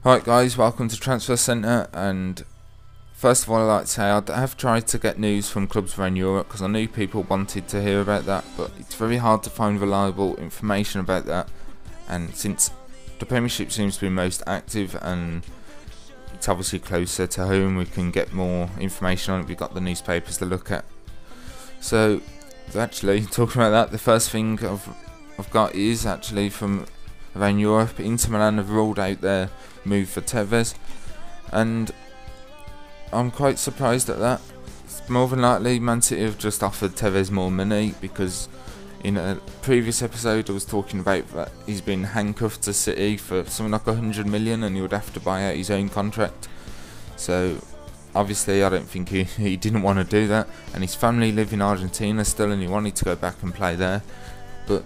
Right guys, welcome to Transfer Centre, and first of all I'd like to say I have tried to get news from clubs around Europe because I knew people wanted to hear about that, but it's very hard to find reliable information about that, and since the Premiership seems to be most active and it's obviously closer to home, we can get more information on it. We've got the newspapers to look at. So actually, talking about that, the first thing I've got is actually from around Europe. Inter Milan have ruled out their move for Tevez, and I'm quite surprised at that. It's more than likely Man City have just offered Tevez more money, because in a previous episode I was talking about that he's been handcuffed to City for something like 100 million and he would have to buy out his own contract. So obviously I don't think he didn't want to do that, and his family live in Argentina still and he wanted to go back and play there, but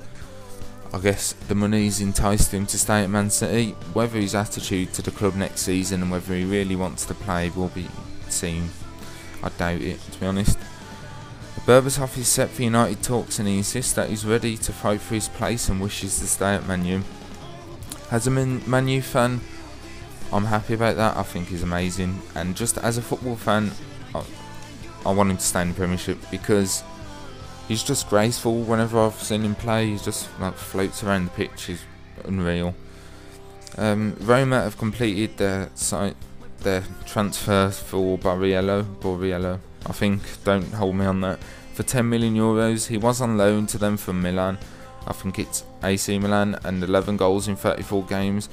I guess the money's enticed him to stay at Man City. Whether his attitude to the club next season and whether he really wants to play will be seen. I doubt it, to be honest. Berbatov is set for United talks and he insists that he's ready to fight for his place and wishes to stay at Man U. As a Man U fan, I'm happy about that. I think he's amazing, and just as a football fan, I want him to stay in the Premiership because he's just graceful. Whenever I've seen him play, he just like floats around the pitch. He's unreal. Roma have completed their transfer for Borriello, I think. Don't hold me on that. For 10 million euros, he was on loan to them from Milan. I think it's AC Milan, and 11 goals in 34 games.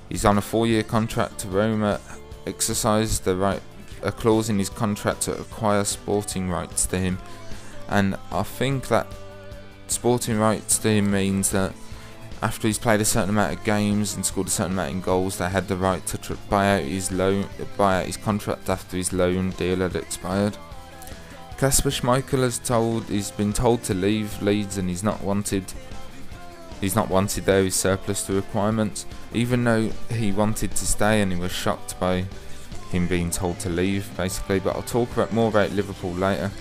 He's on a 4-year contract. Roma exercised a clause in his contract to acquire sporting rights to him. And I think that sporting rights to him means that after he's played a certain amount of games and scored a certain amount of goals, they had the right to buy out his contract after his loan deal had expired. Kasper Schmeichel he's been told to leave Leeds and he's not wanted. He's not wanted there. He's surplus to requirements, even though he wanted to stay, and he was shocked by him being told to leave, basically. But I'll talk more about Liverpool later.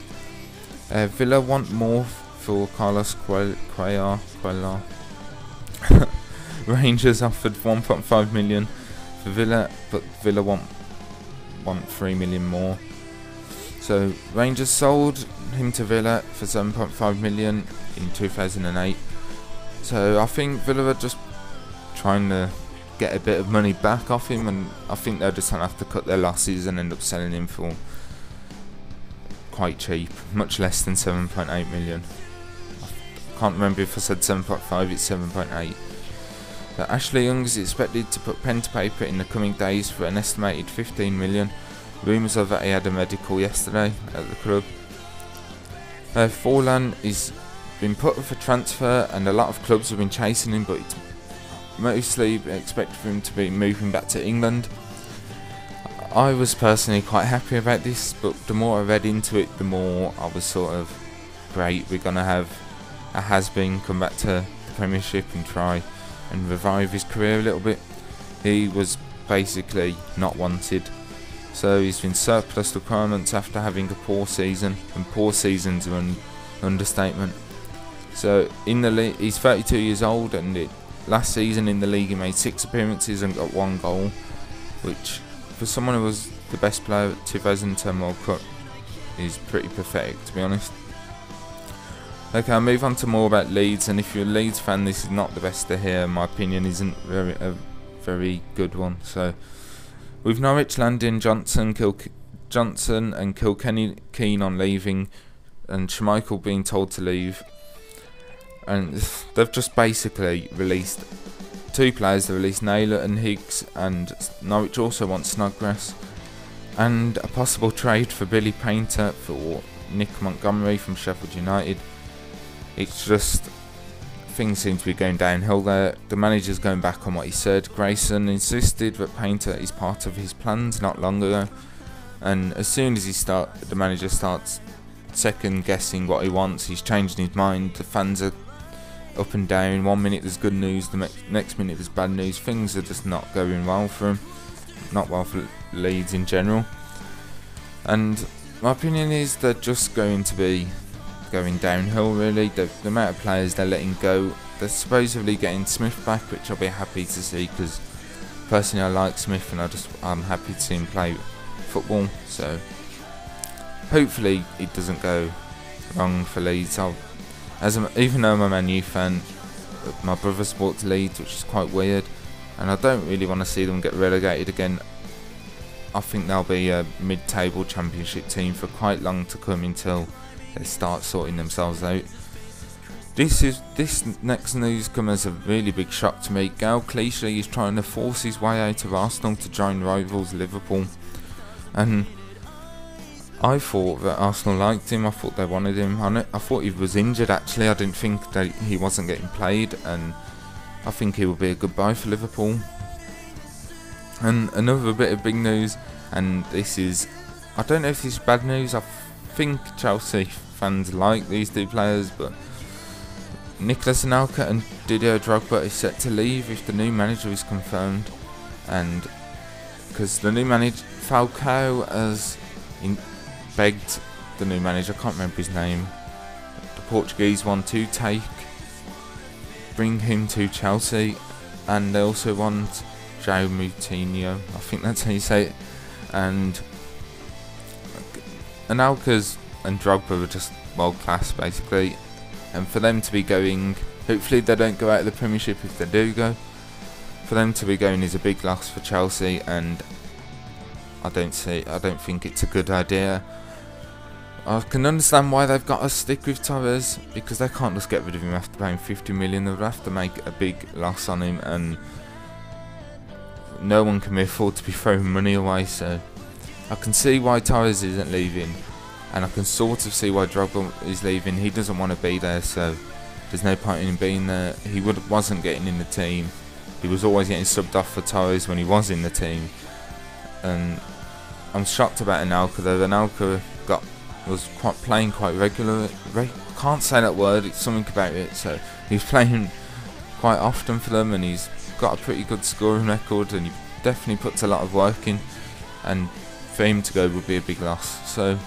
Villa want more for Carlos Cuellar. Rangers offered 1.5 million for Villa, but Villa want 3 million more. So Rangers sold him to Villa for 7.5 million in 2008. So I think Villa are just trying to get a bit of money back off him, and I think they're just going to have to cut their losses and end up selling him for quite cheap, much less than 7.8 million. I can't remember if I said 7.5, it's 7.8. But Ashley Young is expected to put pen to paper in the coming days for an estimated 15 million. Rumours are that he had a medical yesterday at the club. Forlan is been put up for transfer and a lot of clubs have been chasing him, but it's mostly expected for him to be moving back to England. I was personally quite happy about this, but the more I read into it, the more I was sort of, great, we're going to have a has-been come back to the Premiership and try and revive his career a little bit. He was basically not wanted, so he's been surplus requirements after having a poor season, and poor seasons are an understatement. So in the league, he's 32 years old, and last season in the league he made 6 appearances and got 1 goal, which for someone who was the best player at 2010 World Cup is pretty pathetic, to be honest. Okay, I'll move on to more about Leeds, and if you're a Leeds fan, this is not the best to hear. My opinion isn't a very good one. So with Norwich landing Johnson and Kilkenny keen on leaving, and Schmeichel being told to leave, and they've just basically released 2 players. They released Naylor and Higgs, and Norwich also want Snodgrass, and a possible trade for Billy Painter for Nick Montgomery from Sheffield United. It's just, things seem to be going downhill there. The manager's going back on what he said. Grayson insisted that Painter is part of his plans not long ago, and as soon as the manager starts second guessing what he wants, he's changing his mind. The fans are up and down. 1 minute there's good news, the next minute there's bad news. Things are just not going well for him, not well for Leeds in general, and my opinion is they're just going to be going downhill really. The amount of players they're letting go. They're supposedly getting Smith back, which I'll be happy to see because personally I like Smith, and I'm happy to see him play football. So hopefully it doesn't go wrong for Leeds. Even though I'm a Man U fan, my brother supports Leeds, which is quite weird, and I don't really want to see them get relegated again. I think they'll be a mid-table championship team for quite long to come until they start sorting themselves out. This next news comes as a really big shock to me. Gael Clichy is trying to force his way out of Arsenal to join rivals Liverpool, and I thought that Arsenal liked him. I thought they wanted him. I thought he was injured actually. I didn't think that he wasn't getting played, and I think he will be a good buy for Liverpool. And another bit of big news, and this is, I don't know if this is bad news. I think Chelsea fans like these two players, but Nicolas Anelka and Didier Drogba is set to leave if the new manager is confirmed, and because the new manager Falcao has begged the new manager, I can't remember his name, the Portuguese one, to bring him to Chelsea, and they also want João Moutinho, I think that's how you say it, and Anelka's and Drogba are just world class basically, and for them to be going, hopefully they don't go out of the Premiership. If they do go, for them to be going is a big loss for Chelsea, and I don't think it's a good idea. I can understand why they've got to stick with Torres, because they can't just get rid of him after paying 50 million. They'll have to make a big loss on him, and no one can afford to be throwing money away. So I can see why Torres isn't leaving, and I can sort of see why Drogba is leaving. He doesn't want to be there, so there's no point in him being there. He wasn't getting in the team. He was always getting subbed off for Torres when he was in the team. And I'm shocked about Anelka though. Anelka was playing quite regularly. Can't say that word. It's something about it. So he's playing quite often for them, and he's got a pretty good scoring record, and he definitely puts a lot of work in. And for him to go would be a big loss. So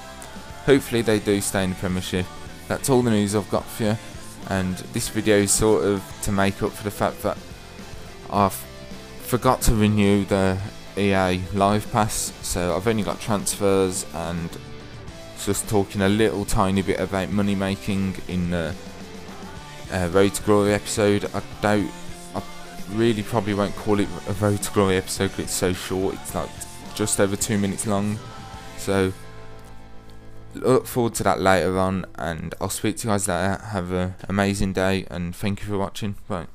hopefully they do stay in the Premiership. That's all the news I've got for you, and this video is sort of to make up for the fact that I forgot to renew the EA Live Pass, so I've only got transfers and just talking a little tiny bit about money making in the Road to Glory episode. I really probably won't call it a Road to Glory episode because it's so short. It's like just over 2 minutes long, so look forward to that later on, and I'll speak to you guys later. Have an amazing day, and thank you for watching. Bye.